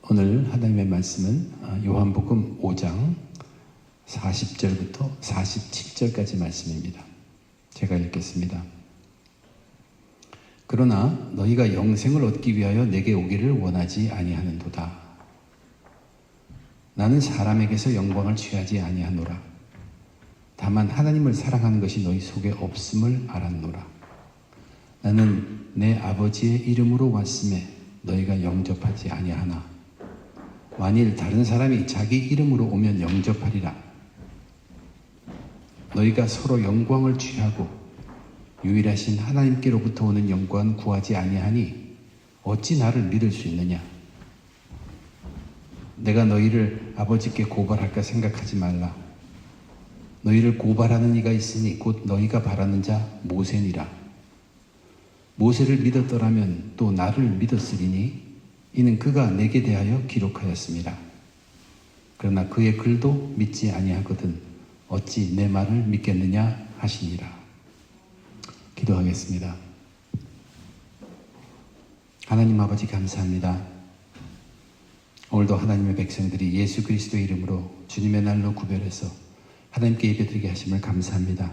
오늘 하나님의 말씀은 요한복음 5장 40절부터 47절까지 말씀입니다. 제가 읽겠습니다. 그러나 너희가 영생을 얻기 위하여 내게 오기를 원하지 아니하는도다. 나는 사람에게서 영광을 취하지 아니하노라. 다만 하나님을 사랑하는 것이 너희 속에 없음을 알았노라. 나는 내 아버지의 이름으로 왔음에 너희가 영접하지 아니하나 만일 다른 사람이 자기 이름으로 오면 영접하리라. 너희가 서로 영광을 취하고 유일하신 하나님께로부터 오는 영광은 구하지 아니하니 어찌 나를 믿을 수 있느냐? 내가 너희를 아버지께 고발할까 생각하지 말라. 너희를 고발하는 이가 있으니 곧 너희가 바라는 자 모세니라. 모세를 믿었더라면 또 나를 믿었으리니 이는 그가 내게 대하여 기록하였습니다. 그러나 그의 글도 믿지 아니하거든 어찌 내 말을 믿겠느냐 하시니라. 기도하겠습니다. 하나님 아버지 감사합니다. 오늘도 하나님의 백성들이 예수 그리스도의 이름으로 주님의 날로 구별해서 하나님께 예배드리게 하심을 감사합니다.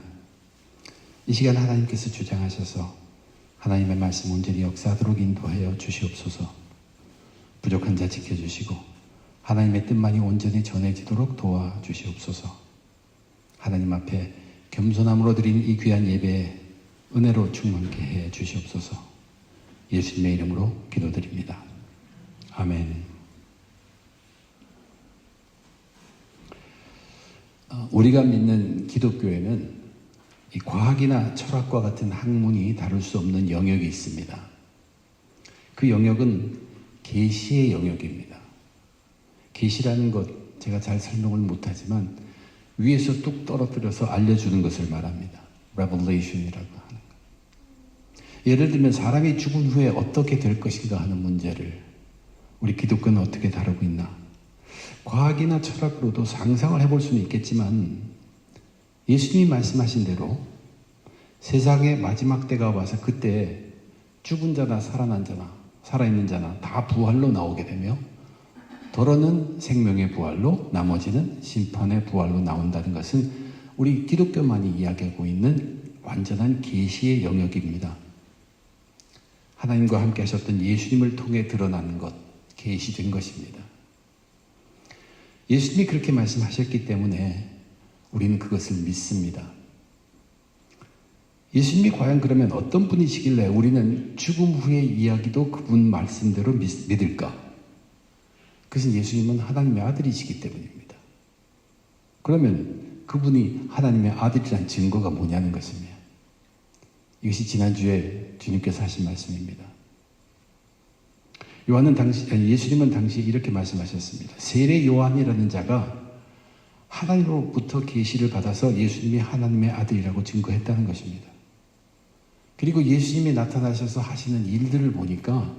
이 시간 하나님께서 주장하셔서 하나님의 말씀 온전히 역사하도록 인도하여 주시옵소서. 부족한 자 지켜주시고 하나님의 뜻만이 온전히 전해지도록 도와주시옵소서. 하나님 앞에 겸손함으로 드린 이 귀한 예배에 은혜로 충만케 해 주시옵소서. 예수님의 이름으로 기도드립니다. 아멘. 우리가 믿는 기독교에는 이 과학이나 철학과 같은 학문이 다룰 수 없는 영역이 있습니다. 그 영역은 계시의 영역입니다. 계시라는 것 제가 잘 설명을 못하지만 위에서 뚝 떨어뜨려서 알려주는 것을 말합니다. Revelation이라고 하는 것. 예를 들면 사람이 죽은 후에 어떻게 될 것인가 하는 문제를 우리 기독교는 어떻게 다루고 있나? 과학이나 철학으로도 상상을 해볼 수는 있겠지만 예수님이 말씀하신 대로 세상의 마지막 때가 와서 그때 죽은 자나 살아난 자나 살아있는 자나 다 부활로 나오게 되며 더러는 생명의 부활로 나머지는 심판의 부활로 나온다는 것은 우리 기독교만이 이야기하고 있는 완전한 계시의 영역입니다. 하나님과 함께 하셨던 예수님을 통해 드러나는 것, 계시된 것입니다. 예수님이 그렇게 말씀하셨기 때문에 우리는 그것을 믿습니다. 예수님이 과연 그러면 어떤 분이시길래 우리는 죽음 후의 이야기도 그분 말씀대로 믿을까? 그것은 예수님은 하나님의 아들이시기 때문입니다. 그러면 그분이 하나님의 아들이란 증거가 뭐냐는 것입니다. 이것이 지난주에 주님께서 하신 말씀입니다. 예수님은 당시 이렇게 말씀하셨습니다. 세례 요한이라는 자가 하나님으로부터 계시를 받아서 예수님이 하나님의 아들이라고 증거했다는 것입니다. 그리고 예수님이 나타나셔서 하시는 일들을 보니까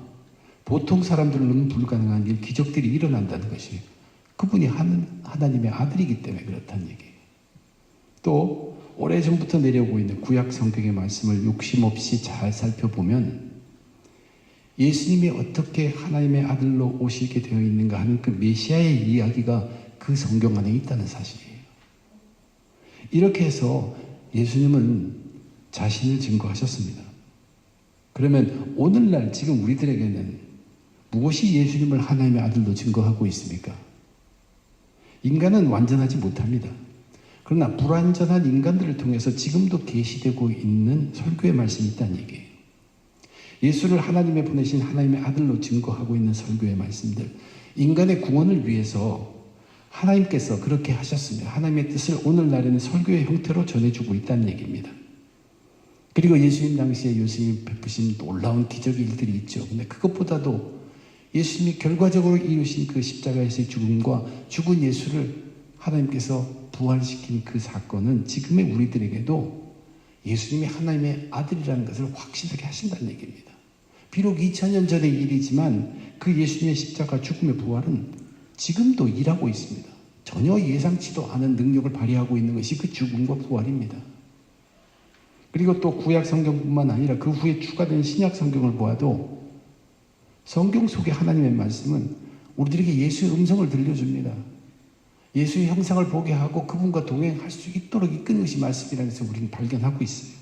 보통 사람들로는 불가능한 일, 기적들이 일어난다는 것이 그분이 하나님의 아들이기 때문에 그렇다는 얘기예요. 또 오래전부터 내려오고 있는 구약 성경의 말씀을 욕심 없이 잘 살펴보면 예수님이 어떻게 하나님의 아들로 오시게 되어 있는가 하는 그 메시아의 이야기가 그 성경 안에 있다는 사실이에요. 이렇게 해서 예수님은 자신을 증거하셨습니다. 그러면 오늘날 지금 우리들에게는 무엇이 예수님을 하나님의 아들로 증거하고 있습니까? 인간은 완전하지 못합니다. 그러나 불완전한 인간들을 통해서 지금도 계시되고 있는 설교의 말씀이 있다는 얘기예요. 예수를 하나님의 보내신 하나님의 아들로 증거하고 있는 설교의 말씀들, 인간의 구원을 위해서 하나님께서 그렇게 하셨습니다. 하나님의 뜻을 오늘날에는 설교의 형태로 전해주고 있다는 얘기입니다. 그리고 예수님 당시에 예수님이 베푸신 놀라운 기적의 일들이 있죠. 근데 그것보다도 예수님이 결과적으로 이루신 그 십자가에서의 죽음과 죽은 예수를 하나님께서 부활시킨 그 사건은 지금의 우리들에게도 예수님이 하나님의 아들이라는 것을 확실하게 하신다는 얘기입니다. 비록 2000년 전의 일이지만 그 예수님의 십자가 죽음의 부활은 지금도 일하고 있습니다. 전혀 예상치도 않은 능력을 발휘하고 있는 것이 그 죽음과 부활입니다. 그리고 또 구약 성경뿐만 아니라 그 후에 추가된 신약 성경을 보아도 성경 속의 하나님의 말씀은 우리들에게 예수의 음성을 들려줍니다. 예수의 형상을 보게 하고 그분과 동행할 수 있도록 이끄는 것이 말씀이라는 것을 우리는 발견하고 있어요.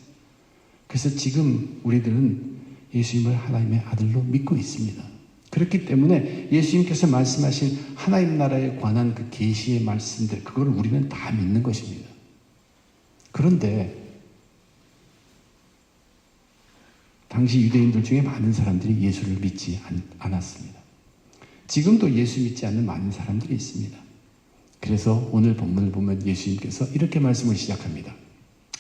그래서 지금 우리들은 예수님을 하나님의 아들로 믿고 있습니다. 그렇기 때문에 예수님께서 말씀하신 하나님 나라에 관한 그 계시의 말씀들, 그걸 우리는 다 믿는 것입니다. 그런데 당시 유대인들 중에 많은 사람들이 예수를 믿지 않았습니다. 지금도 예수 믿지 않는 많은 사람들이 있습니다. 그래서 오늘 본문을 보면 예수님께서 이렇게 말씀을 시작합니다.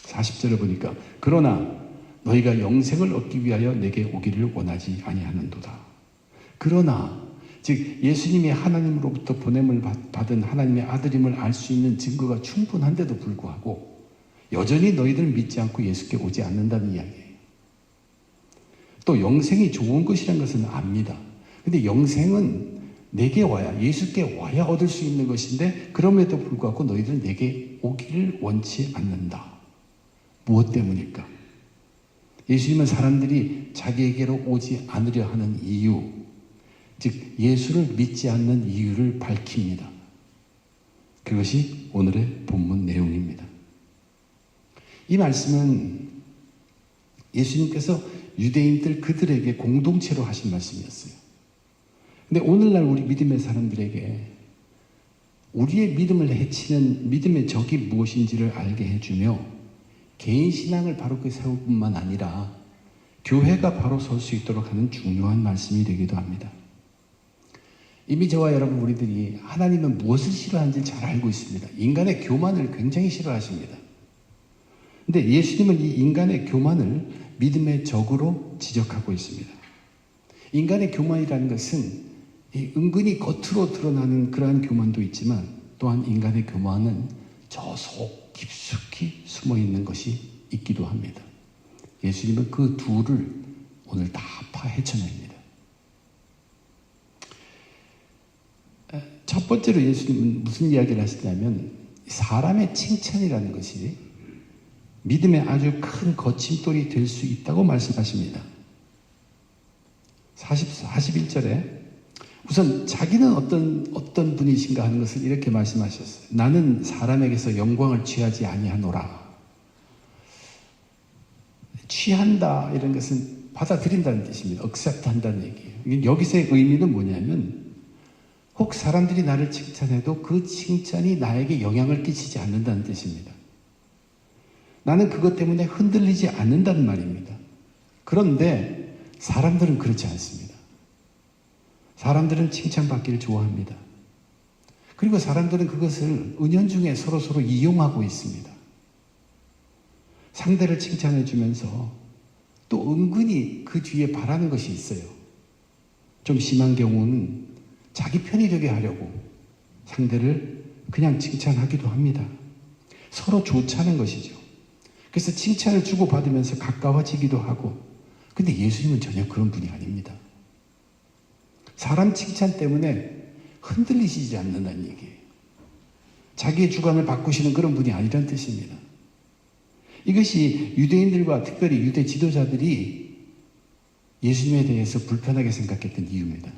40절을 보니까 그러나 너희가 영생을 얻기 위하여 내게 오기를 원하지 아니하는도다. 그러나 즉 예수님이 하나님으로부터 보냄을 받은 하나님의 아들임을 알 수 있는 증거가 충분한데도 불구하고 여전히 너희들은 믿지 않고 예수께 오지 않는다는 이야기예요. 또 영생이 좋은 것이라는 것은 압니다. 근데 영생은 내게 와야, 예수께 와야 얻을 수 있는 것인데 그럼에도 불구하고 너희들은 내게 오기를 원치 않는다. 무엇 때문일까? 예수님은 사람들이 자기에게로 오지 않으려 하는 이유, 즉 예수를 믿지 않는 이유를 밝힙니다. 그것이 오늘의 본문 내용입니다. 이 말씀은 예수님께서 유대인들 그들에게 공동체로 하신 말씀이었어요. 근데 오늘날 우리 믿음의 사람들에게 우리의 믿음을 해치는 믿음의 적이 무엇인지를 알게 해주며 개인 신앙을 바로 세울 뿐만 아니라 교회가 바로 설 수 있도록 하는 중요한 말씀이 되기도 합니다. 이미 저와 여러분 우리들이 하나님은 무엇을 싫어하는지 잘 알고 있습니다. 인간의 교만을 굉장히 싫어하십니다. 근데 예수님은 이 인간의 교만을 믿음의 적으로 지적하고 있습니다. 인간의 교만이라는 것은 은근히 겉으로 드러나는 그러한 교만도 있지만 또한 인간의 교만은 저 속 깊숙이 숨어 있는 것이 있기도 합니다. 예수님은 그 둘을 오늘 다 파헤쳐냅니다. 첫 번째로 예수님은 무슨 이야기를 하시냐면 사람의 칭찬이라는 것이 믿음의 아주 큰 거침돌이 될 수 있다고 말씀하십니다. 41절에 우선 자기는 어떤 분이신가 하는 것을 이렇게 말씀하셨어요. 나는 사람에게서 영광을 취하지 아니하노라. 취한다 이런 것은 받아들인다는 뜻입니다. accept 한다는 얘기예요. 여기서의 의미는 뭐냐면 혹 사람들이 나를 칭찬해도 그 칭찬이 나에게 영향을 끼치지 않는다는 뜻입니다. 나는 그것 때문에 흔들리지 않는다는 말입니다. 그런데 사람들은 그렇지 않습니다. 사람들은 칭찬받기를 좋아합니다. 그리고 사람들은 그것을 은연중에 서로 이용하고 있습니다. 상대를 칭찬해 주면서 또 은근히 그 뒤에 바라는 것이 있어요. 좀 심한 경우는 자기 편이 되게 하려고 상대를 그냥 칭찬하기도 합니다. 서로 좋자는 것이죠. 그래서 칭찬을 주고받으면서 가까워지기도 하고, 근데 예수님은 전혀 그런 분이 아닙니다. 사람 칭찬 때문에 흔들리시지 않는다는 얘기예요. 자기의 주관을 바꾸시는 그런 분이 아니라는 뜻입니다. 이것이 유대인들과 특별히 유대 지도자들이 예수님에 대해서 불편하게 생각했던 이유입니다.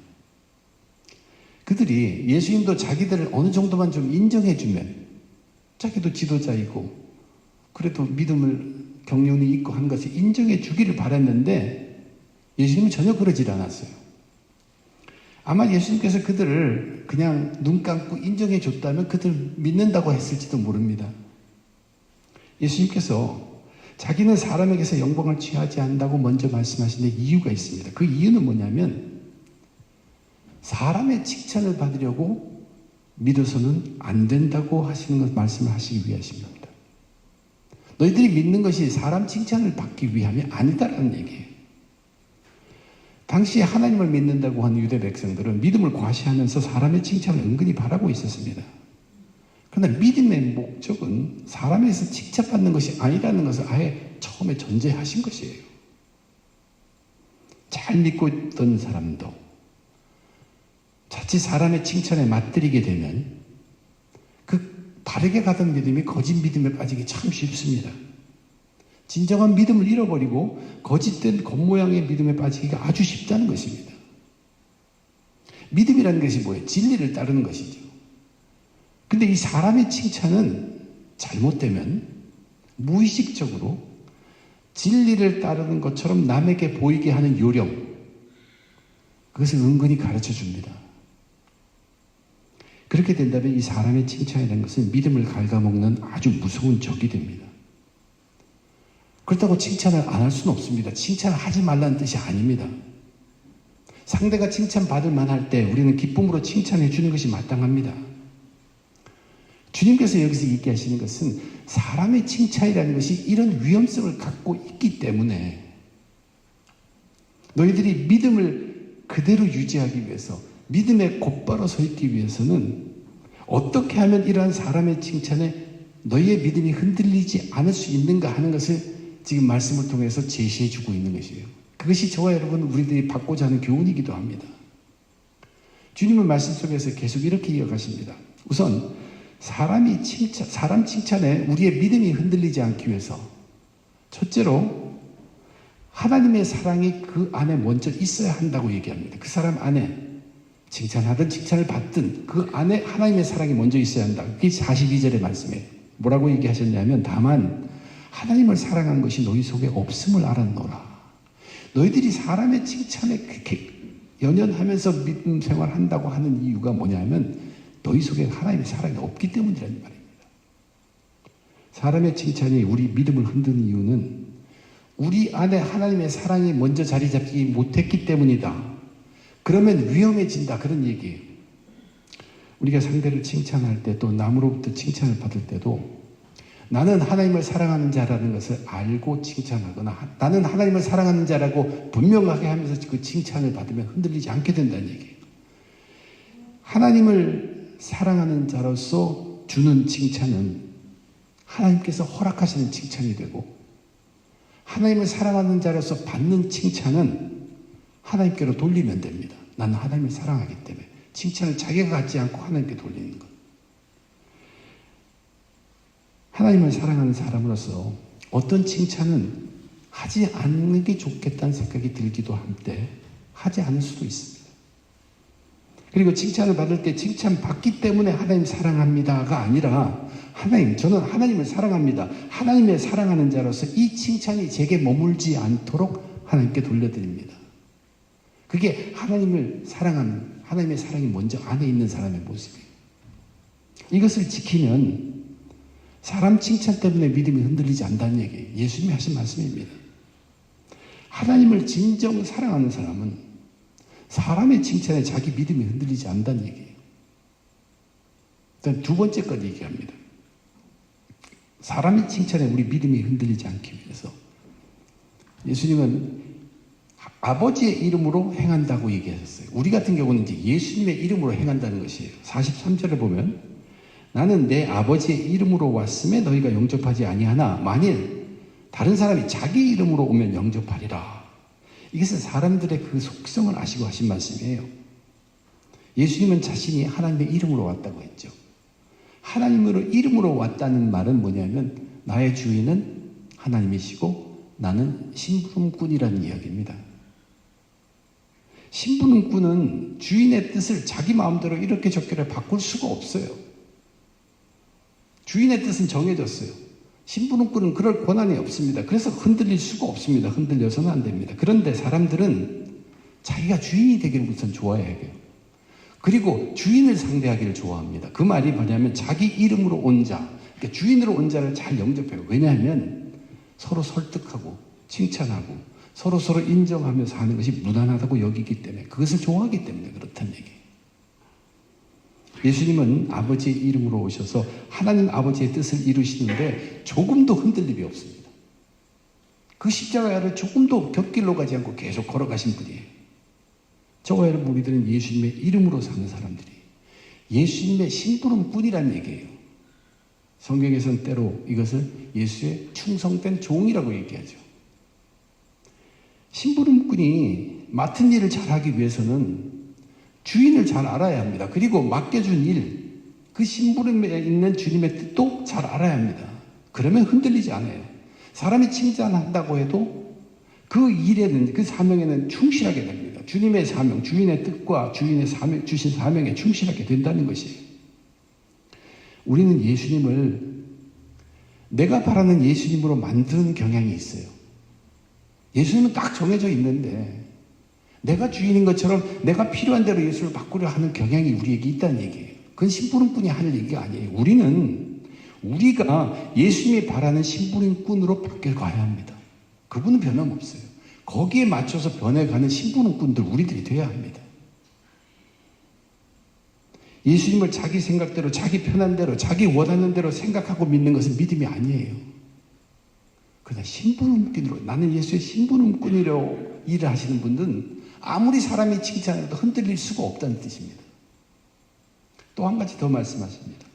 그들이 예수님도 자기들을 어느 정도만 좀 인정해주면 자기도 지도자이고 그래도 믿음을 경륜이 있고 한 것을 인정해 주기를 바랐는데 예수님은 전혀 그러질 않았어요. 아마 예수님께서 그들을 그냥 눈 감고 인정해 줬다면 그들 믿는다고 했을지도 모릅니다. 예수님께서 자기는 사람에게서 영광을 취하지 않는다고 먼저 말씀하시는데 이유가 있습니다. 그 이유는 뭐냐면 사람의 칭찬을 받으려고 믿어서는 안 된다고 하시는 것 말씀을 하시기 위하십니다. 너희들이 믿는 것이 사람 칭찬을 받기 위함이 아니다라는 얘기예요. 당시에 하나님을 믿는다고 한 유대 백성들은 믿음을 과시하면서 사람의 칭찬을 은근히 바라고 있었습니다. 그러나 믿음의 목적은 사람에서 칭찬받는 것이 아니라는 것을 아예 처음에 전제하신 것이에요. 잘 믿고 있던 사람도 자칫 사람의 칭찬에 맞들이게 되면 그 바르게 가던 믿음이 거짓 믿음에 빠지기 참 쉽습니다. 진정한 믿음을 잃어버리고 거짓된 겉모양의 믿음에 빠지기가 아주 쉽다는 것입니다. 믿음이라는 것이 뭐예요? 진리를 따르는 것이죠. 근데 이 사람의 칭찬은 잘못되면 무의식적으로 진리를 따르는 것처럼 남에게 보이게 하는 요령, 그것을 은근히 가르쳐 줍니다. 그렇게 된다면 이 사람의 칭찬이라는 것은 믿음을 갉아먹는 아주 무서운 적이 됩니다. 그렇다고 칭찬을 안 할 수는 없습니다. 칭찬을 하지 말라는 뜻이 아닙니다. 상대가 칭찬받을 만할 때 우리는 기쁨으로 칭찬해 주는 것이 마땅합니다. 주님께서 여기서 얘기하시는 것은 사람의 칭찬이라는 것이 이런 위험성을 갖고 있기 때문에 너희들이 믿음을 그대로 유지하기 위해서, 믿음에 곧바로 서 있기 위해서는 어떻게 하면 이러한 사람의 칭찬에 너희의 믿음이 흔들리지 않을 수 있는가 하는 것을 지금 말씀을 통해서 제시해 주고 있는 것이에요. 그것이 저와 여러분 우리들이 받고자 하는 교훈이기도 합니다. 주님은 말씀 속에서 계속 이렇게 이어가십니다. 우선 사람 칭찬에 우리의 믿음이 흔들리지 않기 위해서 첫째로 하나님의 사랑이 그 안에 먼저 있어야 한다고 얘기합니다. 그 사람 안에 칭찬하든 칭찬을 받든 그 안에 하나님의 사랑이 먼저 있어야 한다. 그게 42절의 말씀이에요. 뭐라고 얘기하셨냐면 다만 하나님을 사랑한 것이 너희 속에 없음을 알았노라. 너희들이 사람의 칭찬에 그렇게 연연하면서 믿음 생활한다고 하는 이유가 뭐냐면 너희 속에 하나님의 사랑이 없기 때문이라는 말입니다. 사람의 칭찬이 우리 믿음을 흔드는 이유는 우리 안에 하나님의 사랑이 먼저 자리 잡지 못했기 때문이다. 그러면 위험해진다, 그런 얘기예요. 우리가 상대를 칭찬할 때 또 남으로부터 칭찬을 받을 때도 나는 하나님을 사랑하는 자라는 것을 알고 칭찬하거나 나는 하나님을 사랑하는 자라고 분명하게 하면서 그 칭찬을 받으면 흔들리지 않게 된다는 얘기예요. 하나님을 사랑하는 자로서 주는 칭찬은 하나님께서 허락하시는 칭찬이 되고 하나님을 사랑하는 자로서 받는 칭찬은 하나님께로 돌리면 됩니다. 나는 하나님을 사랑하기 때문에 칭찬을 자기가 갖지 않고 하나님께 돌리는 것. 하나님을 사랑하는 사람으로서 어떤 칭찬은 하지 않는 게 좋겠다는 생각이 들기도 한데 하지 않을 수도 있습니다. 그리고 칭찬을 받을 때 칭찬 받기 때문에 하나님 사랑합니다가 아니라 하나님, 저는 하나님을 사랑합니다. 하나님의 사랑하는 자로서 이 칭찬이 제게 머물지 않도록 하나님께 돌려드립니다. 그게 하나님을 사랑하는, 하나님의 사랑이 먼저 안에 있는 사람의 모습이에요. 이것을 지키면 사람 칭찬 때문에 믿음이 흔들리지 않는다는 얘기예요. 예수님이 하신 말씀입니다. 하나님을 진정 사랑하는 사람은 사람의 칭찬에 자기 믿음이 흔들리지 않는다는 얘기예요. 일단 두 번째 것 얘기합니다. 사람의 칭찬에 우리 믿음이 흔들리지 않기 위해서 예수님은 아버지의 이름으로 행한다고 얘기하셨어요. 우리 같은 경우는 이제 예수님의 이름으로 행한다는 것이에요. 43절을 보면 나는 내 아버지의 이름으로 왔음에 너희가 영접하지 아니하나 만일 다른 사람이 자기 이름으로 오면 영접하리라. 이것은 사람들의 그 속성을 아시고 하신 말씀이에요. 예수님은 자신이 하나님의 이름으로 왔다고 했죠. 하나님으로 이름으로 왔다는 말은 뭐냐면 나의 주인은 하나님이시고 나는 심부름꾼이라는 이야기입니다. 심부름꾼은 주인의 뜻을 자기 마음대로 이렇게 저렇게 바꿀 수가 없어요. 주인의 뜻은 정해졌어요. 심부름꾼은 그럴 권한이 없습니다. 그래서 흔들릴 수가 없습니다. 흔들려서는 안 됩니다. 그런데 사람들은 자기가 주인이 되기를 우선 좋아해야 해요. 그리고 주인을 상대하기를 좋아합니다. 그 말이 뭐냐면 자기 이름으로 온 자, 그러니까 주인으로 온 자를 잘 영접해요. 왜냐하면 서로 설득하고 칭찬하고 서로 인정하면서 하는 것이 무난하다고 여기기 때문에 그것을 좋아하기 때문에 그렇다는 얘기예요. 예수님은 아버지의 이름으로 오셔서 하나님 아버지의 뜻을 이루시는데 조금도 흔들림이 없습니다. 그 십자가를 조금도 곁길로 가지 않고 계속 걸어가신 분이에요. 저와 여러분 우리들은 예수님의 이름으로 사는 사람들이 예수님의 심부름꾼이라는 얘기예요. 성경에서는 때로 이것을 예수의 충성된 종이라고 얘기하죠. 심부름꾼이 맡은 일을 잘하기 위해서는 주인을 잘 알아야 합니다. 그리고 맡겨준 일, 그 심부름에 있는 주님의 뜻도 잘 알아야 합니다. 그러면 흔들리지 않아요. 사람이 칭찬한다고 해도 그 일에는, 그 사명에는 충실하게 됩니다. 주님의 사명, 주인의 뜻과 주인의 사명, 주신 사명에 충실하게 된다는 것이에요. 우리는 예수님을 내가 바라는 예수님으로 만드는 경향이 있어요. 예수님은 딱 정해져 있는데 내가 주인인 것처럼 내가 필요한 대로 예수를 바꾸려 하는 경향이 우리에게 있다는 얘기예요. 그건 심부름꾼이 하는 얘기가 아니에요. 우리가 예수님이 바라는 심부름꾼으로 바뀌어가야 합니다. 그분은 변함없어요. 거기에 맞춰서 변해가는 심부름꾼들 우리들이 돼야 합니다. 예수님을 자기 생각대로, 자기 편한 대로, 자기 원하는 대로 생각하고 믿는 것은 믿음이 아니에요. 그러나 심부름꾼으로, 나는 예수의 심부름꾼이로 일을 하시는 분들은 아무리 사람이 칭찬해도 흔들릴 수가 없다는 뜻입니다. 또 한 가지 더 말씀하십니다.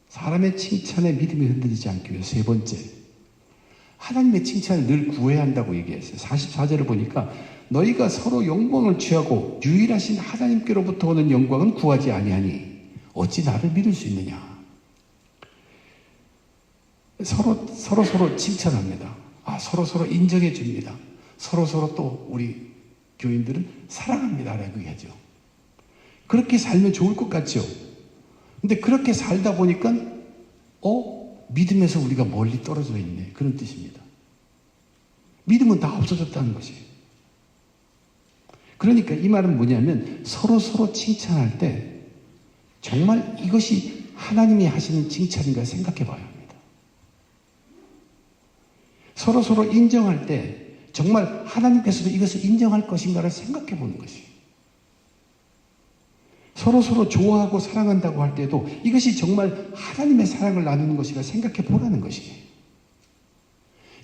사람의 칭찬에 믿음이 흔들리지 않기 위해 세 번째, 하나님의 칭찬을 늘 구해야 한다고 얘기했어요. 44절을 보니까 너희가 서로 영광을 취하고 유일하신 하나님께로부터 오는 영광은 구하지 아니하니 어찌 나를 믿을 수 있느냐. 서로 칭찬합니다. 서로 인정해 줍니다. 서로 또 우리 교인들은 사랑합니다라고 얘기하죠. 그렇게 살면 좋을 것 같죠. 근데 그렇게 살다 보니까 믿음에서 우리가 멀리 떨어져 있네. 그런 뜻입니다. 믿음은 다 없어졌다는 것이에요. 그러니까 이 말은 뭐냐면 서로 칭찬할 때 정말 이것이 하나님이 하시는 칭찬인가 생각해 봐야 합니다. 서로 인정할 때 정말 하나님께서도 이것을 인정할 것인가를 생각해 보는 것이에요. 서로 좋아하고 사랑한다고 할 때도 이것이 정말 하나님의 사랑을 나누는 것이라 생각해 보라는 것이에요.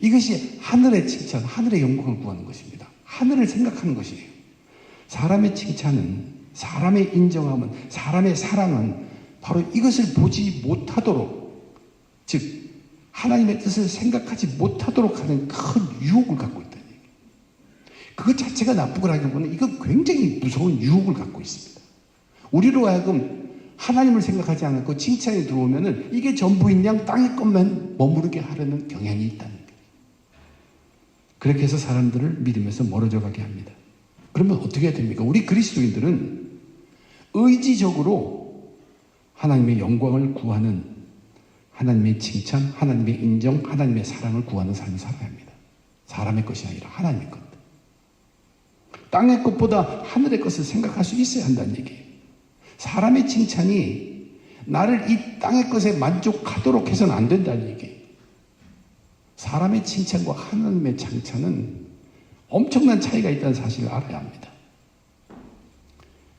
이것이 하늘의 칭찬, 하늘의 영광을 구하는 것입니다. 하늘을 생각하는 것이에요. 사람의 칭찬은, 사람의 인정함은, 사람의 사랑은 바로 이것을 보지 못하도록, 즉 하나님의 뜻을 생각하지 못하도록 하는 큰 유혹을 갖고 있다는 얘기예요. 그것 자체가 나쁘고라기보다는 이건 굉장히 무서운 유혹을 갖고 있습니다. 우리로 하여금 하나님을 생각하지 않고 칭찬이 들어오면은 이게 전부인 양 땅의 것만 머무르게 하려는 경향이 있다는 거예요. 그렇게 해서 사람들을 믿음에서 멀어져 가게 합니다. 그러면 어떻게 해야 됩니까? 우리 그리스도인들은 의지적으로 하나님의 영광을 구하는, 하나님의 칭찬, 하나님의 인정, 하나님의 사랑을 구하는 삶을 살아야 합니다. 사람의 것이 아니라 하나님의 것. 땅의 것보다 하늘의 것을 생각할 수 있어야 한다는 얘기예요. 사람의 칭찬이 나를 이 땅의 것에 만족하도록 해서는 안 된다는 얘기예요. 사람의 칭찬과 하나님의 칭찬은 엄청난 차이가 있다는 사실을 알아야 합니다.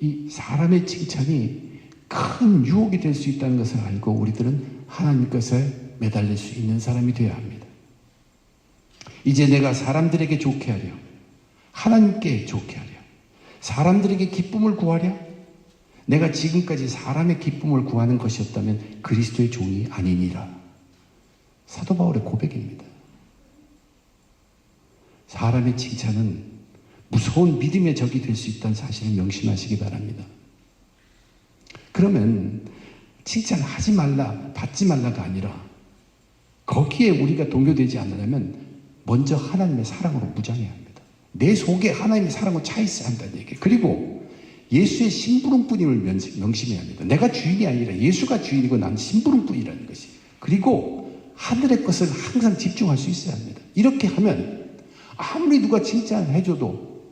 이 사람의 칭찬이 큰 유혹이 될 수 있다는 것을 알고 우리들은 하나님 것에 매달릴 수 있는 사람이 되어야 합니다. 이제 내가 사람들에게 좋게 하려, 하나님께 좋게 하려, 사람들에게 기쁨을 구하려, 내가 지금까지 사람의 기쁨을 구하는 것이었다면 그리스도의 종이 아니니라. 사도 바울의 고백입니다. 사람의 칭찬은 무서운 믿음의 적이 될 수 있다는 사실을 명심하시기 바랍니다. 그러면 칭찬하지 말라, 받지 말라가 아니라 거기에 우리가 동요되지 않으려면 먼저 하나님의 사랑으로 무장해야 합니다. 내 속에 하나님의 사랑으로 차 있어야 한다는 얘기예요. 그리고 예수의 심부름꾼임을 명심해야 합니다. 내가 주인이 아니라 예수가 주인이고 나는 심부름꾼이라는 것이. 그리고 하늘의 것을 항상 집중할 수 있어야 합니다. 이렇게 하면 아무리 누가 칭찬해줘도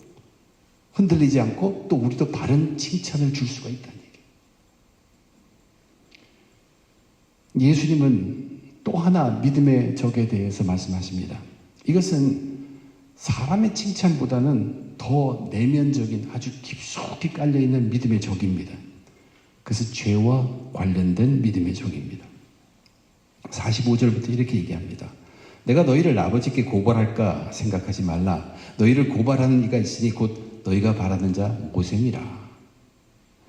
흔들리지 않고 또 우리도 바른 칭찬을 줄 수가 있다는 얘기예요. 예수님은 또 하나 믿음의 적에 대해서 말씀하십니다. 이것은 사람의 칭찬보다는 더 내면적인 아주 깊숙이 깔려있는 믿음의 적입니다. 그것은 죄와 관련된 믿음의 적입니다. 45절부터 이렇게 얘기합니다. 내가 너희를 아버지께 고발할까 생각하지 말라. 너희를 고발하는 이가 있으니 곧 너희가 바라는 자 모세니라.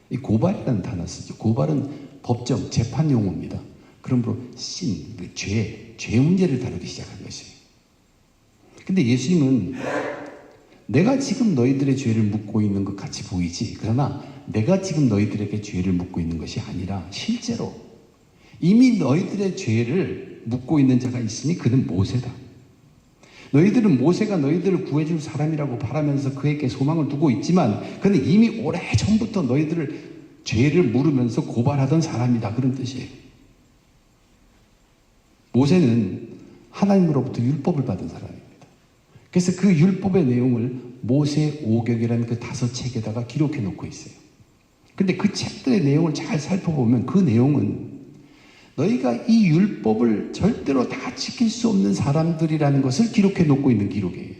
이 고발이라는 단어 쓰죠. 고발은 법정, 재판 용어입니다. 그러므로 죄 문제를 다루기 시작한 것이에요. 근데 예수님은 내가 지금 너희들의 죄를 묻고 있는 것 같이 보이지, 그러나 내가 지금 너희들에게 죄를 묻고 있는 것이 아니라 실제로 이미 너희들의 죄를 묻고 있는 자가 있으니 그는 모세다. 너희들은 모세가 너희들을 구해줄 사람이라고 바라면서 그에게 소망을 두고 있지만 그는 이미 오래전부터 너희들을 죄를 물으면서 고발하던 사람이다. 그런 뜻이에요. 모세는 하나님으로부터 율법을 받은 사람입니다. 그래서 그 율법의 내용을 모세 오경이라는 그 5책에다가 기록해 놓고 있어요. 근데 그 책들의 내용을 잘 살펴보면 그 내용은 너희가 이 율법을 절대로 다 지킬 수 없는 사람들이라는 것을 기록해 놓고 있는 기록이에요.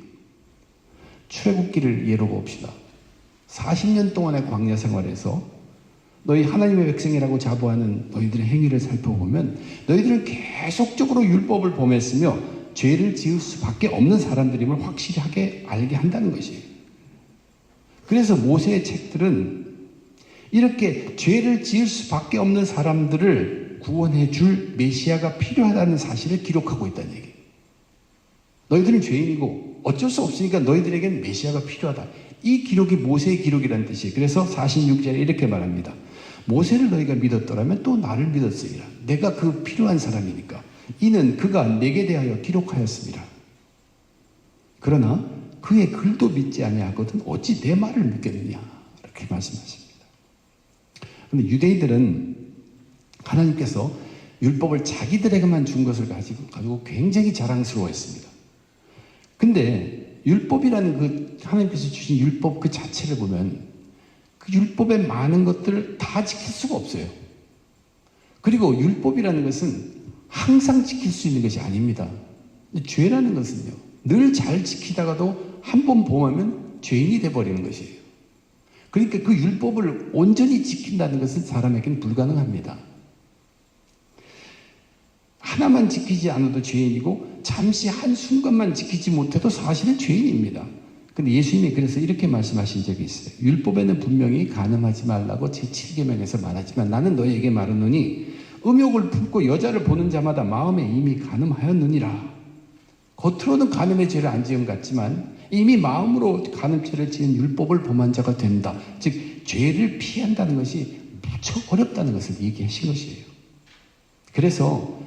출애굽기를 예로 봅시다. 40년 동안의 광야 생활에서 너희 하나님의 백성이라고 자부하는 너희들의 행위를 살펴보면 너희들은 계속적으로 율법을 범했으며 죄를 지을 수밖에 없는 사람들임을 확실하게 알게 한다는 것이에요. 그래서 모세의 책들은 이렇게 죄를 지을 수밖에 없는 사람들을 구원해 줄 메시아가 필요하다는 사실을 기록하고 있다는 얘기예요. 너희들은 죄인이고 어쩔 수 없으니까 너희들에게는 메시아가 필요하다. 이 기록이 모세의 기록이라는 뜻이에요. 그래서 46절에 이렇게 말합니다. 모세를 너희가 믿었더라면 또 나를 믿었으리라. 내가 그 필요한 사람이니까. 이는 그가 내게 대하여 기록하였습니다. 그러나 그의 글도 믿지 아니하거든 어찌 내 말을 믿겠느냐. 이렇게 말씀하십니다. 그런데 유대인들은 하나님께서 율법을 자기들에게만 준 것을 가지고 굉장히 자랑스러워했습니다. 근데 율법이라는 그 하나님께서 주신 율법 그 자체를 보면 그 율법의 많은 것들을 다 지킬 수가 없어요. 그리고 율법이라는 것은 항상 지킬 수 있는 것이 아닙니다. 죄라는 것은요, 늘 잘 지키다가도 한 번 범하면 죄인이 돼버리는 것이에요. 그러니까 그 율법을 온전히 지킨다는 것은 사람에게는 불가능합니다. 하나만 지키지 않아도 죄인이고 잠시 한순간만 지키지 못해도 사실은 죄인입니다. 근데 예수님이 그래서 이렇게 말씀하신 적이 있어요. 율법에는 분명히 간음하지 말라고 제7계명에서 말하지만 나는 너희에게 말하노니 음욕을 품고 여자를 보는 자마다 마음에 이미 간음하였느니라. 겉으로는 간음의 죄를 안 지은 것 같지만 이미 마음으로 간음죄를 지은 율법을 범한 자가 된다. 즉 죄를 피한다는 것이 무척 어렵다는 것을 얘기하신 것이에요. 그래서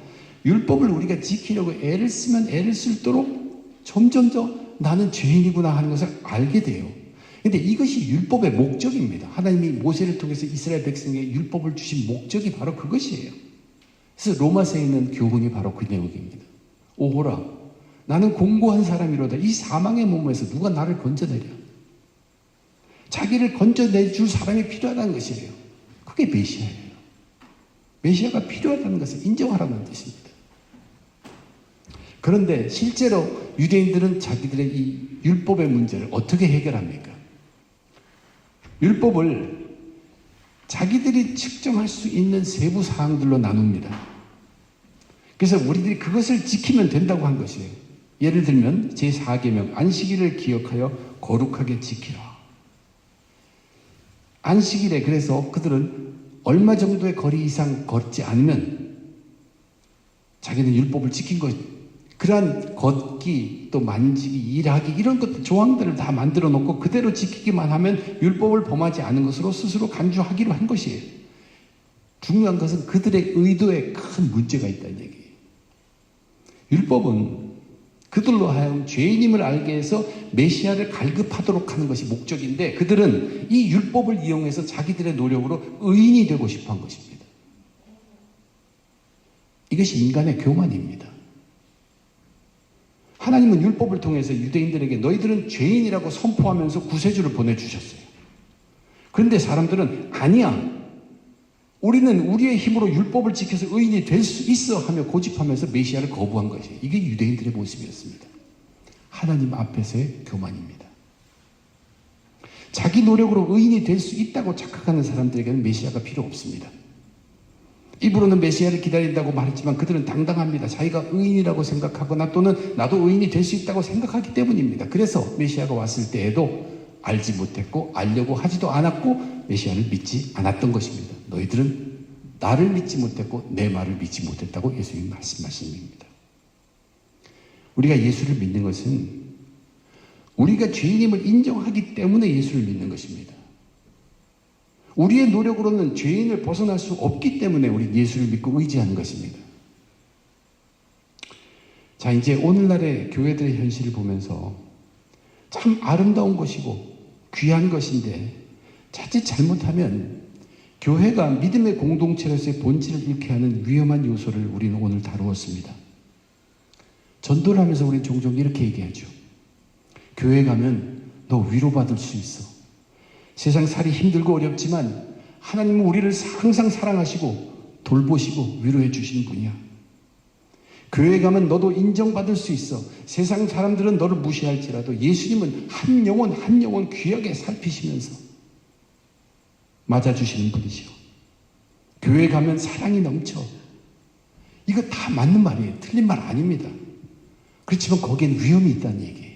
율법을 우리가 지키려고 애를 쓰면 애를 쓸도록 점점 더 나는 죄인이구나 하는 것을 알게 돼요. 근데 이것이 율법의 목적입니다. 하나님이 모세를 통해서 이스라엘 백성에게 율법을 주신 목적이 바로 그것이에요. 그래서 로마서에 있는 교훈이 바로 그 내용입니다. 오호라, 나는 공고한 사람이로다. 이 사망의 몸에서 누가 나를 건져내랴. 자기를 건져내줄 사람이 필요하다는 것이에요. 그게 메시아예요. 메시아가 필요하다는 것을 인정하라는 뜻입니다. 그런데 실제로 유대인들은 자기들의 이 율법의 문제를 어떻게 해결합니까? 율법을 자기들이 측정할 수 있는 세부 사항들로 나눕니다. 그래서 우리들이 그것을 지키면 된다고 한 것이에요. 예를 들면 제4계명 안식일을 기억하여 거룩하게 지키라. 안식일에 그래서 그들은 얼마 정도의 거리 이상 걷지 않으면 자기는 율법을 지킨 것, 그러한 걷기 또 만지기 일하기 이런 것들 조항들을 다 만들어 놓고 그대로 지키기만 하면 율법을 범하지 않은 것으로 스스로 간주하기로 한 것이에요. 중요한 것은 그들의 의도에 큰 문제가 있다는 얘기예요. 율법은 그들로 하여금 죄인임을 알게 해서 메시아를 갈급하도록 하는 것이 목적인데 그들은 이 율법을 이용해서 자기들의 노력으로 의인이 되고 싶어 한 것입니다. 이것이 인간의 교만입니다. 하나님은 율법을 통해서 유대인들에게 너희들은 죄인이라고 선포하면서 구세주를 보내주셨어요. 그런데 사람들은 아니야. 우리는 우리의 힘으로 율법을 지켜서 의인이 될 수 있어 하며 고집하면서 메시아를 거부한 것이에요. 이게 유대인들의 모습이었습니다. 하나님 앞에서의 교만입니다. 자기 노력으로 의인이 될 수 있다고 착각하는 사람들에게는 메시아가 필요 없습니다. 입으로는 메시아를 기다린다고 말했지만 그들은 당당합니다. 자기가 의인이라고 생각하거나 또는 나도 의인이 될 수 있다고 생각하기 때문입니다. 그래서 메시아가 왔을 때에도 알지 못했고 알려고 하지도 않았고 메시아를 믿지 않았던 것입니다. 너희들은 나를 믿지 못했고 내 말을 믿지 못했다고 예수님이 말씀하신 겁니다. 우리가 예수를 믿는 것은 우리가 죄인임을 인정하기 때문에 예수를 믿는 것입니다. 우리의 노력으로는 죄인을 벗어날 수 없기 때문에 우리 예수를 믿고 의지하는 것입니다. 자, 이제 오늘날의 교회들의 현실을 보면서 참 아름다운 것이고 귀한 것인데 자칫 잘못하면 교회가 믿음의 공동체로서의 본질을 잃게 하는 위험한 요소를 우리는 오늘 다루었습니다. 전도를 하면서 우리는 종종 이렇게 얘기하죠. 교회 가면 너 위로받을 수 있어. 세상 살이 힘들고 어렵지만 하나님은 우리를 항상 사랑하시고 돌보시고 위로해 주시는 분이야. 교회 가면 너도 인정받을 수 있어. 세상 사람들은 너를 무시할지라도 예수님은 한 영혼 한 영혼 귀하게 살피시면서 맞아주시는 분이시오. 교회 가면 사랑이 넘쳐. 이거 다 맞는 말이에요. 틀린 말 아닙니다. 그렇지만 거기엔 위험이 있다는 얘기예요.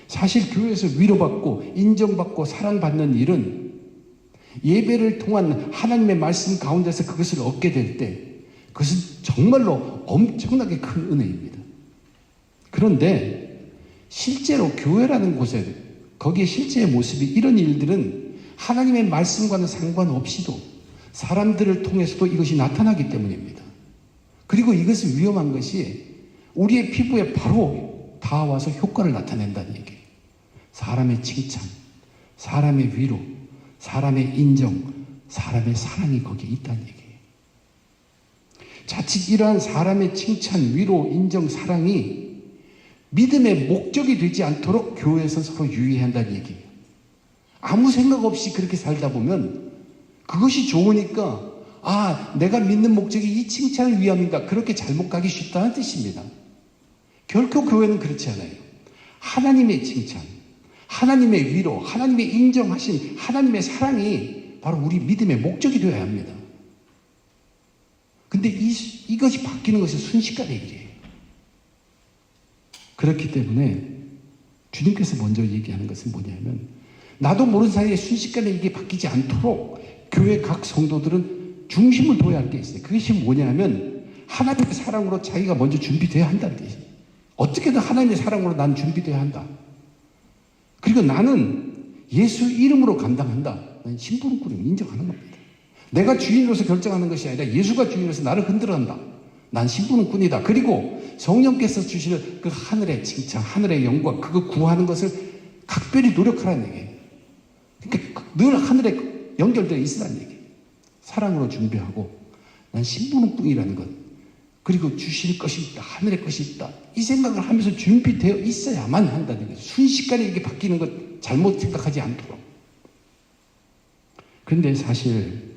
사실 교회에서 위로받고 인정받고 사랑받는 일은 예배를 통한 하나님의 말씀 가운데서 그것을 얻게 될 때 그것은 정말로 엄청나게 큰 은혜입니다. 그런데 실제로 교회라는 곳에 거기에 실제의 모습이 이런 일들은 하나님의 말씀과는 상관없이도 사람들을 통해서도 이것이 나타나기 때문입니다. 그리고 이것은 위험한 것이 우리의 피부에 바로 닿아와서 효과를 나타낸다는 얘기예요. 사람의 칭찬, 사람의 위로, 사람의 인정, 사람의 사랑이 거기에 있다는 얘기예요. 자칫 이러한 사람의 칭찬, 위로, 인정, 사랑이 믿음의 목적이 되지 않도록 교회에서 서로 유의해야 한다는 얘기예요. 아무 생각 없이 그렇게 살다 보면 그것이 좋으니까 내가 믿는 목적이 이 칭찬을 위함인가 그렇게 잘못 가기 쉽다는 뜻입니다. 결코 교회는 그렇지 않아요. 하나님의 칭찬, 하나님의 위로, 하나님의 인정하신 하나님의 사랑이 바로 우리 믿음의 목적이 되어야 합니다. 근데 이것이 바뀌는 것이 순식간의 일이에요. 그렇기 때문에 주님께서 먼저 얘기하는 것은 뭐냐면 나도 모르는 사이에 순식간에 이게 바뀌지 않도록 교회 각 성도들은 중심을 둬야 할 게 있어요. 그것이 뭐냐면 하나님의 사랑으로 자기가 먼저 준비되어야 한다는 뜻이에요. 어떻게든 하나님의 사랑으로 난 준비되어야 한다. 그리고 나는 예수 이름으로 감당한다. 난 심부름꾼을 인정하는 겁니다. 내가 주인으로서 결정하는 것이 아니라 예수가 주인으로서 나를 흔들어간다. 난 심부름꾼이다. 그리고 성령께서 주시는 그 하늘의 칭찬, 하늘의 영광, 그거 구하는 것을 각별히 노력하라는 얘기예요. 그러니까 늘 하늘에 연결되어 있으라는 얘기예요. 사랑으로 준비하고 난 심부름꾼이라는 것, 그리고 주실 것이 있다, 하늘의 것이 있다, 이 생각을 하면서 준비되어 있어야만 한다는 거예요. 순식간에 이게 바뀌는 것 잘못 생각하지 않도록. 그런데 사실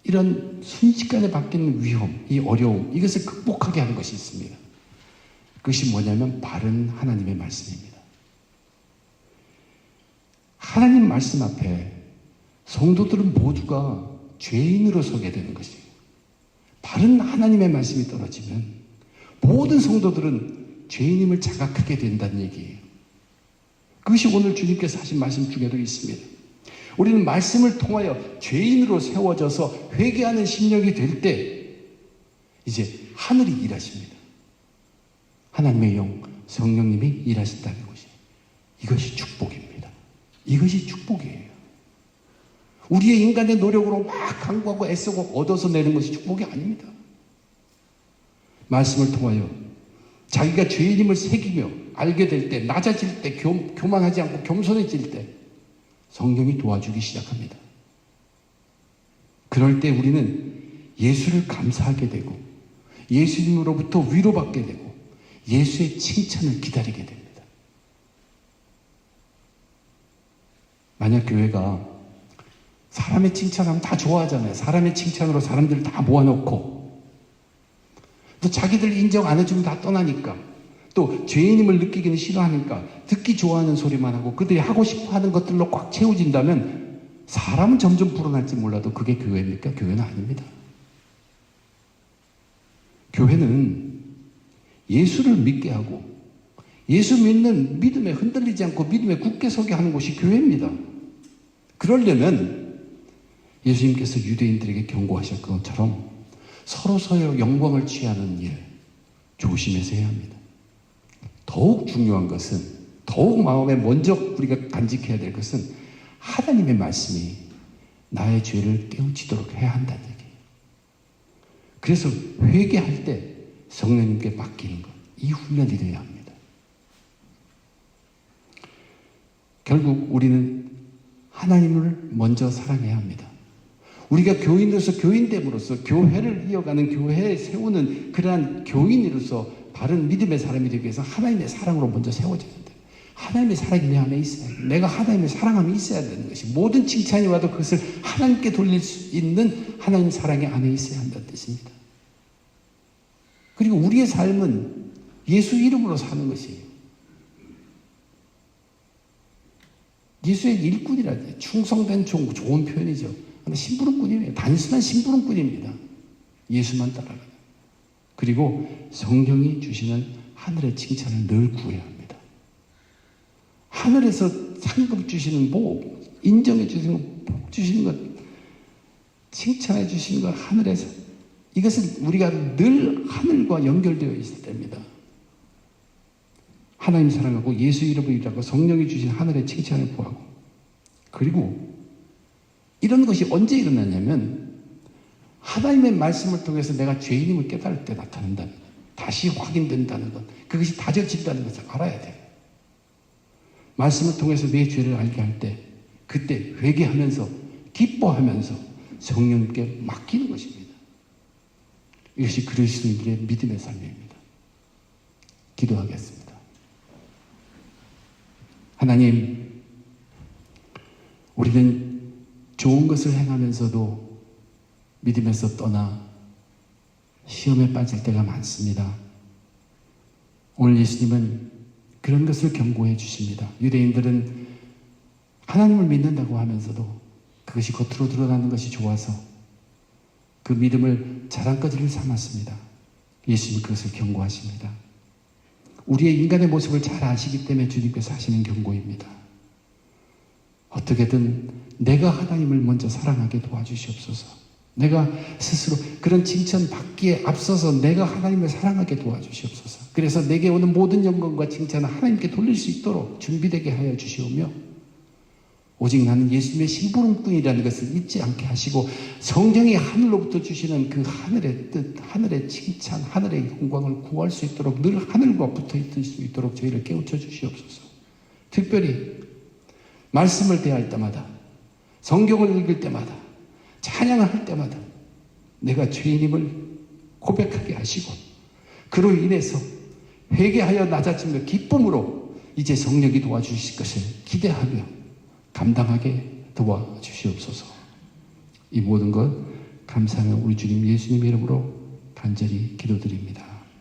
이런 순식간에 바뀌는 위험, 이 어려움, 이것을 극복하게 하는 것이 있습니다. 그것이 뭐냐면 바른 하나님의 말씀입니다. 하나님 말씀 앞에 성도들은 모두가 죄인으로 서게 되는 것이에요. 바른 하나님의 말씀이 떨어지면 모든 성도들은 죄인임을 자각하게 된다는 얘기예요. 그것이 오늘 주님께서 하신 말씀 중에도 있습니다. 우리는 말씀을 통하여 죄인으로 세워져서 회개하는 심령이 될 때 이제 하늘이 일하십니다. 하나님의 영, 성령님이 일하신다는 것이 이것이 축복입니다. 이것이 축복이에요. 우리의 인간의 노력으로 막 강구하고 애쓰고 얻어서 내는 것이 축복이 아닙니다. 말씀을 통하여 자기가 죄인임을 새기며 알게 될 때, 낮아질 때, 교만하지 않고 겸손해질 때 성령이 도와주기 시작합니다. 그럴 때 우리는 예수를 감사하게 되고 예수님으로부터 위로받게 되고 예수의 칭찬을 기다리게 됩니다. 만약 교회가 사람의 칭찬하면 다 좋아하잖아요. 사람의 칭찬으로 사람들을 다 모아놓고 또 자기들 인정 안 해주면 다 떠나니까 또 죄인임을 느끼기는 싫어하니까 듣기 좋아하는 소리만 하고 그들이 하고 싶어 하는 것들로 꽉 채워진다면 사람은 점점 불어날지 몰라도 그게 교회입니까? 교회는 아닙니다. 교회는 예수를 믿게 하고 예수 믿는 믿음에 흔들리지 않고 믿음에 굳게 서게 하는 곳이 교회입니다. 그러려면 예수님께서 유대인들에게 경고하셨던 것처럼 서로 영광을 취하는 일 조심해서 해야 합니다. 더욱 중요한 것은, 더욱 마음에 먼저 우리가 간직해야 될 것은 하나님의 말씀이 나의 죄를 깨우치도록 해야 한다는 얘기예요. 그래서 회개할 때 성령님께 맡기는 것, 이 훈련이 되어야 합니다. 결국 우리는 하나님을 먼저 사랑해야 합니다. 우리가 교인으로서 교인됨으로써 교회를 이어가는, 교회에 세우는 그러한 교인으로서 바른 믿음의 사람이 되기 위해서 하나님의 사랑으로 먼저 세워져야 된다. 하나님의 사랑이 내 안에 있어야 돼. 내가 하나님의 사랑함이 있어야 되는 것이, 모든 칭찬이 와도 그것을 하나님께 돌릴 수 있는 하나님 사랑이 안에 있어야 한다는 뜻입니다. 그리고 우리의 삶은 예수 이름으로 사는 것이에요. 예수의 일꾼이라지, 충성된 좋은 표현이죠. 심부름꾼이에요. 단순한 심부름꾼입니다. 예수만 따라가는. 그리고 성경이 주시는 하늘의 칭찬을 늘 구해야 합니다. 하늘에서 상급 주시는 인정해 주시는 것, 복 주시는 것, 칭찬해 주시는 것, 하늘에서, 이것은 우리가 늘 하늘과 연결되어 있을 때입니다. 하나님 사랑하고 예수 이름을 일하고 성령이 주신 하늘의 칭찬을 구하고, 그리고 이런 것이 언제 일어나냐면 하나님의 말씀을 통해서 내가 죄인임을 깨달을 때 나타난다는 것, 다시 확인된다는 것, 그것이 다져진다는 것을 알아야 돼요. 말씀을 통해서 내 죄를 알게 할 때, 그때 회개하면서 기뻐하면서 성령님께 맡기는 것입니다. 이것이 그리스도인들의 믿음의 삶입니다. 기도하겠습니다. 하나님, 우리는 좋은 것을 행하면서도 믿음에서 떠나 시험에 빠질 때가 많습니다. 오늘 예수님은 그런 것을 경고해 주십니다. 유대인들은 하나님을 믿는다고 하면서도 그것이 겉으로 드러나는 것이 좋아서 그 믿음을 자랑거리를 삼았습니다. 예수님은 그것을 경고하십니다. 우리의 인간의 모습을 잘 아시기 때문에 주님께서 하시는 경고입니다. 어떻게든 내가 하나님을 먼저 사랑하게 도와주시옵소서. 내가 스스로 그런 칭찬 받기에 앞서서 내가 하나님을 사랑하게 도와주시옵소서. 그래서 내게 오는 모든 영광과 칭찬을 하나님께 돌릴 수 있도록 준비되게 하여 주시오며, 오직 나는 예수님의 심부름꾼이라는 것을 잊지 않게 하시고, 성령이 하늘로부터 주시는 그 하늘의 뜻, 하늘의 칭찬, 하늘의 영광을 구할 수 있도록, 늘 하늘과 붙어 있을 수 있도록 저희를 깨우쳐 주시옵소서. 특별히 말씀을 대할 때마다, 성경을 읽을 때마다, 찬양을 할 때마다 내가 죄인임을 고백하게 하시고, 그로 인해서 회개하여 낮아지며 기쁨으로 이제 성령이 도와주실 것을 기대하며 감당하게 도와주시옵소서. 이 모든 것 감사하며 우리 주님 예수님 이름으로 간절히 기도드립니다.